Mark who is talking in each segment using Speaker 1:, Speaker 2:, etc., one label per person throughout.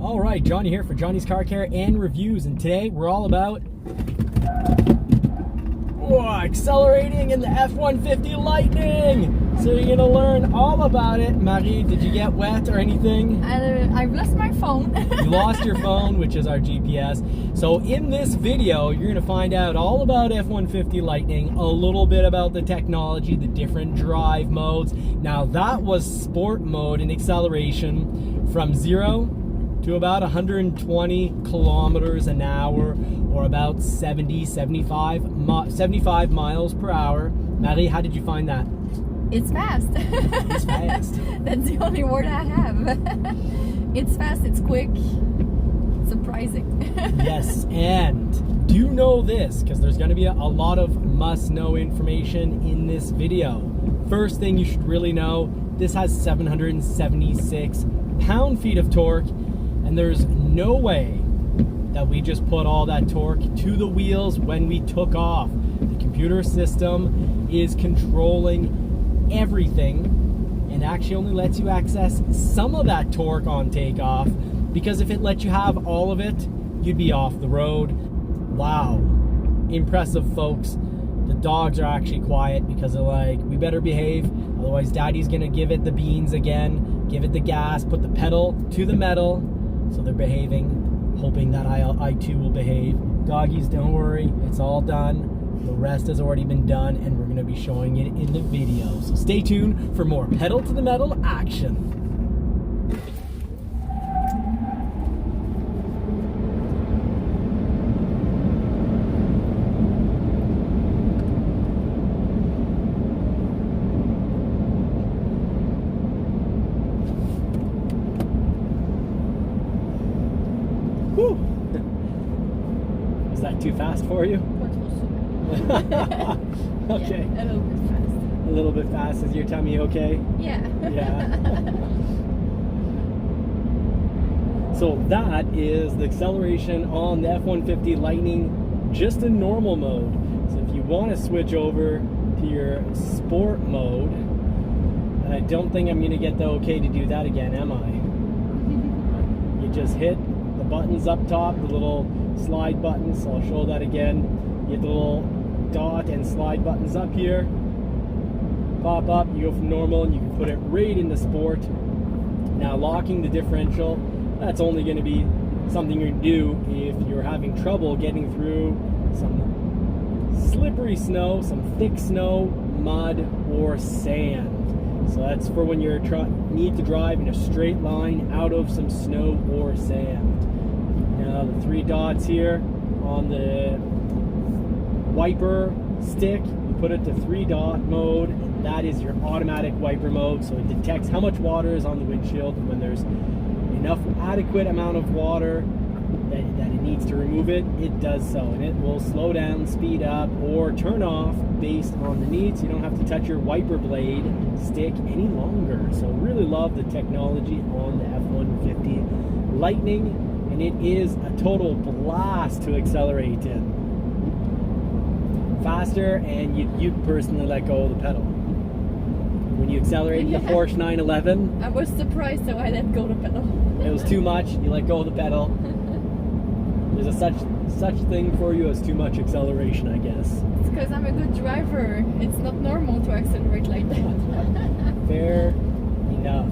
Speaker 1: All right, Johnny here for Johnny's Car Care and Reviews, and today we're all about accelerating in the F-150 Lightning. So you're gonna learn all about it. Marie, did you get wet or anything?
Speaker 2: I've lost my phone.
Speaker 1: You lost your phone, which is our GPS. So in this video, you're gonna find out all about F-150 Lightning, a little bit about the technology, the different drive modes. Now that was sport mode and acceleration from 0 to about 120 kilometers an hour, or about 75 miles per hour. Marie, how did you find that?
Speaker 2: It's fast.
Speaker 1: It's fast.
Speaker 2: That's the only word I have. It's fast, it's quick, surprising.
Speaker 1: Yes, and do know this, because there's going to be a lot of must-know information in this video. First thing you should really know, this has 776 pound-feet of torque, and there's no way that we just put all that torque to the wheels when we took off. The computer system is controlling everything and actually only lets you access some of that torque on takeoff, because if it let you have all of it, you'd be off the road. Wow, impressive, folks. The dogs are actually quiet because they're like, we better behave, otherwise daddy's gonna give it the beans again, give it the gas, put the pedal to the metal. So they're behaving, hoping that I too will behave. Doggies, don't worry, it's all done. The rest has already been done, and we're going to be showing it in the video. So stay tuned for more pedal to the metal action. Whew. Is that too fast for you? Okay.
Speaker 2: Yeah, a little bit fast.
Speaker 1: A little bit fast. Is your tummy okay?
Speaker 2: Yeah.
Speaker 1: Yeah. So that is the acceleration on the F-150 Lightning, just in normal mode. So if you want to switch over to your sport mode, and I don't think I'm going to get the okay to do that again, am I? You just hit the buttons up top, the little slide buttons. So I'll show that again. You hit the little dot and slide buttons up here, pop up, you go from normal and you can put it right into sport. Now locking the differential, that's only going to be something you do if you're having trouble getting through some slippery snow, some thick snow, mud, or sand. So that's for when you need to drive in a straight line out of some snow or sand. Now the three dots here on the wiper stick, you put it to 3-dot mode, and that is your automatic wiper mode. So it detects how much water is on the windshield, and when there's enough adequate amount of water that it needs to remove it, it does so, and it will slow down, speed up, or turn off based on the need, so you don't have to touch your wiper blade stick any longer. So really love the technology on the F-150 Lightning, and it is a total blast to accelerate in. Faster, and you'd personally let go of the pedal when you accelerate in the Porsche 911.
Speaker 2: I was surprised, so I let go of the pedal.
Speaker 1: It was too much. You let go of the pedal. There's a such thing for you as too much acceleration, I guess.
Speaker 2: It's because I'm a good driver. It's not normal to accelerate like that.
Speaker 1: Fair enough.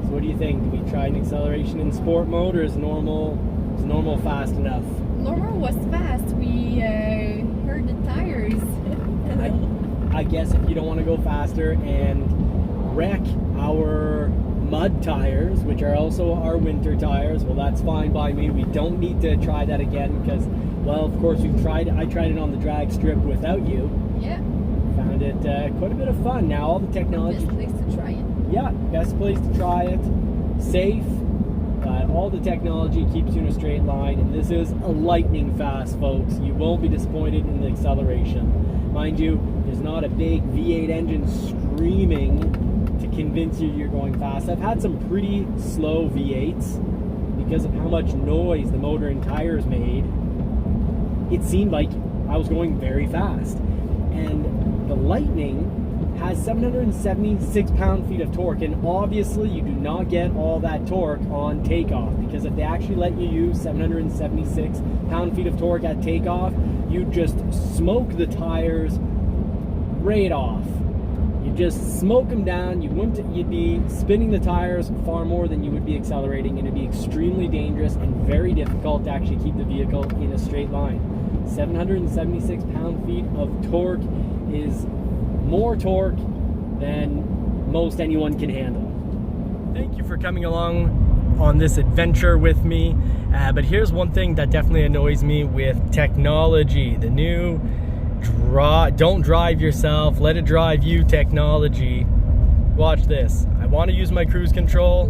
Speaker 1: So what do you think? Do we try an acceleration in sport mode, or is normal fast enough?
Speaker 2: Normal was fast. We heard the tires.
Speaker 1: I guess if you don't want to go faster and wreck our mud tires, which are also our winter tires, well, that's fine by me. We don't need to try that again because, well, of course I tried it on the drag strip without you.
Speaker 2: Yeah.
Speaker 1: Found it quite a bit of fun. Now all the technology.
Speaker 2: Best place to try it.
Speaker 1: Yeah, best place to try it. Safe. All the technology keeps you in a straight line, and this is a lightning fast, folks. You won't be disappointed in the acceleration. Mind you, there's not a big V8 engine screaming to convince you you're going fast. I've had some pretty slow V8s because of how much noise the motor and tires made. It seemed like I was going very fast. And the Lightning has 776 pound-feet of torque, and obviously you do not get all that torque on takeoff, because if they actually let you use 776 pound-feet of torque at takeoff, you just smoke the tires right off. You just smoke them down. You'd be spinning the tires far more than you would be accelerating, and it'd be extremely dangerous and very difficult to actually keep the vehicle in a straight line. 776 pound-feet of torque is more torque than most anyone can handle. Thank you for coming along on this adventure with me. But here's one thing that definitely annoys me with technology. The new don't drive yourself, let it drive you technology. Watch this. I want to use my cruise control.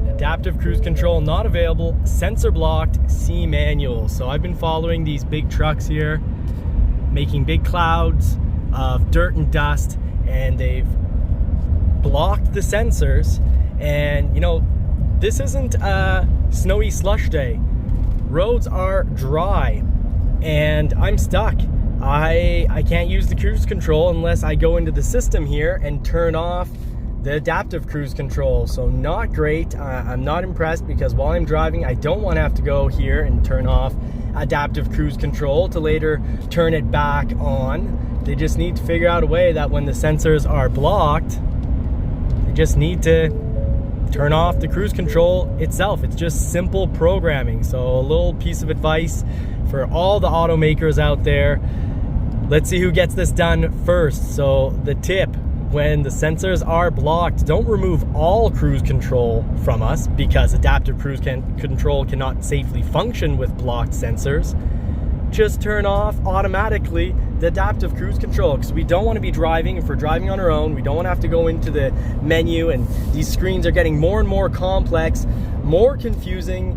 Speaker 1: Adaptive cruise control not available. Sensor blocked. C manual. So I've been following these big trucks here, making big clouds of dirt and dust, and they've blocked the sensors. And you know, this isn't a snowy slush day. Roads are dry and I'm stuck. I can't use the cruise control unless I go into the system here and turn off the adaptive cruise control. So not great. I'm not impressed, because while I'm driving, I don't want to have to go here and turn off adaptive cruise control to later turn it back on. They just need to figure out a way that when the sensors are blocked, they just need to turn off the cruise control itself. It's just simple programming. So a little piece of advice for all the automakers out there. Let's see who gets this done first. So the tip: when the sensors are blocked, don't remove all cruise control from us, because adaptive cruise control cannot safely function with blocked sensors. Just turn off automatically the adaptive cruise control, because we don't want to be driving. If we're driving on our own, we don't want to have to go into the menu, and these screens are getting more and more complex, more confusing,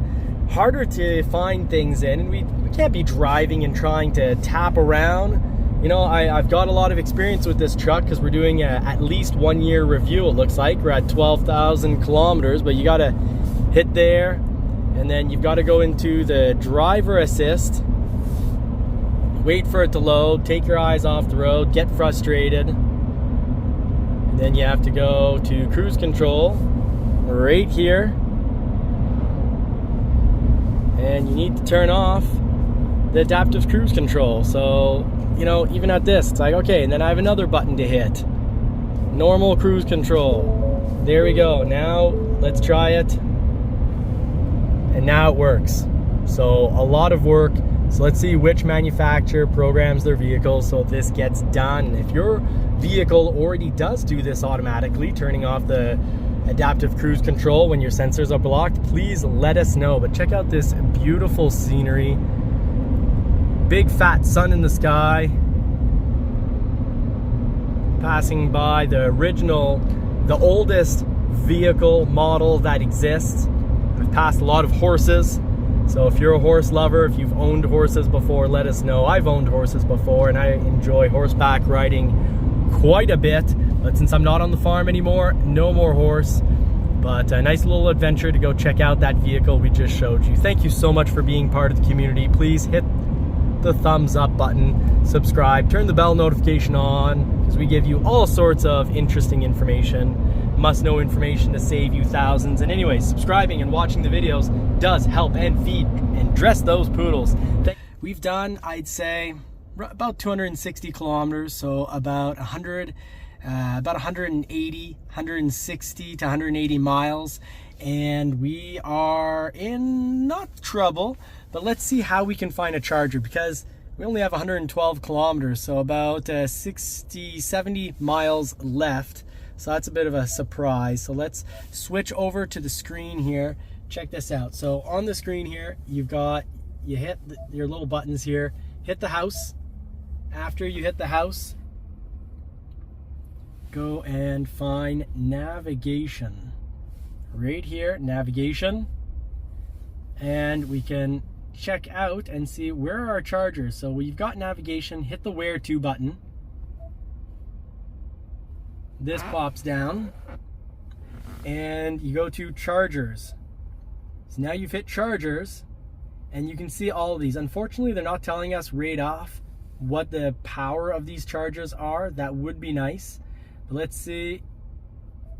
Speaker 1: harder to find things in, and we can't be driving and trying to tap around. You know, I've got a lot of experience with this truck, because we're doing at least 1 year review. It looks like we're at 12,000 kilometers, but you got to hit there, and then you've got to go into the driver assist, wait for it to load, take your eyes off the road, get frustrated, and then you have to go to cruise control right here, and you need to turn off the adaptive cruise control. So, you know, even at this, it's like, okay, and then I have another button to hit. Normal cruise control. There we go. Now let's try it. And now it works. So a lot of work. So let's see which manufacturer programs their vehicles so this gets done. If your vehicle already does do this automatically, turning off the adaptive cruise control when your sensors are blocked, please let us know. But check out this beautiful scenery. Big fat sun in the sky, passing by the oldest vehicle model that exists. I've passed a lot of horses, so if you're a horse lover, if you've owned horses before, let us know. I've owned horses before, and I enjoy horseback riding quite a bit, but since I'm not on the farm anymore, no more horse. But a nice little adventure to go check out that vehicle we just showed you. Thank you so much for being part of the community. Please hit the thumbs up button, subscribe, turn the bell notification on, because we give you all sorts of interesting information, must-know information to save you thousands. And anyways, subscribing and watching the videos does help and feed and dress those poodles. We've done, I'd say, about 260 kilometers, so about 160 to 180 miles, and we are in not trouble. But let's see how we can find a charger, because we only have 112 kilometers, so about 70 miles left. So that's a bit of a surprise. So let's switch over to the screen here. Check this out. So on the screen here, you hit your little buttons here. Hit the house. After you hit the house, go and find navigation. Right here, navigation. And we can check out and see where are our chargers. So we've got navigation. Hit the where to button. This pops down and you go to chargers. So now you've hit chargers, and you can see all of these. Unfortunately, they're not telling us right off what the power of these chargers are, that would be nice. But let's see,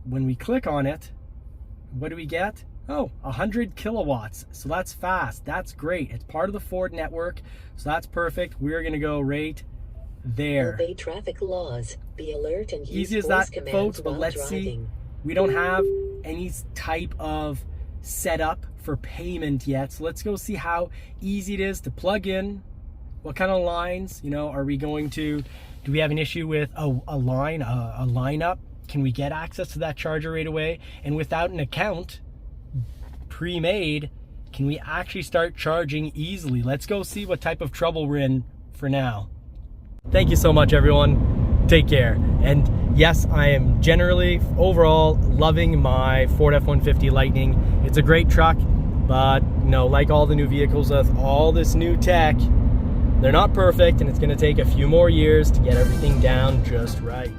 Speaker 1: when we click on it, what do we get? Oh, 100 kilowatts. So that's fast. That's great. It's part of the Ford network. So that's perfect. We're going to go right there.
Speaker 3: Obey traffic laws. Be alert and use
Speaker 1: Easy as
Speaker 3: voice
Speaker 1: that,
Speaker 3: commands
Speaker 1: folks, but
Speaker 3: while
Speaker 1: let's
Speaker 3: driving.
Speaker 1: see. We don't have any type of setup for payment yet. So let's go see how easy it is to plug in. What kind of lines, you know, are we going to, do we have an issue with a lineup? Can we get access to that charger right away? And without an account pre-made, can we actually start charging easily? Let's go see what type of trouble we're in for now. Thank you so much, everyone. Take care. And yes, I am generally overall loving my Ford F-150 Lightning. It's a great truck, but you know, like all the new vehicles with all this new tech, they're not perfect, and it's going to take a few more years to get everything down just right.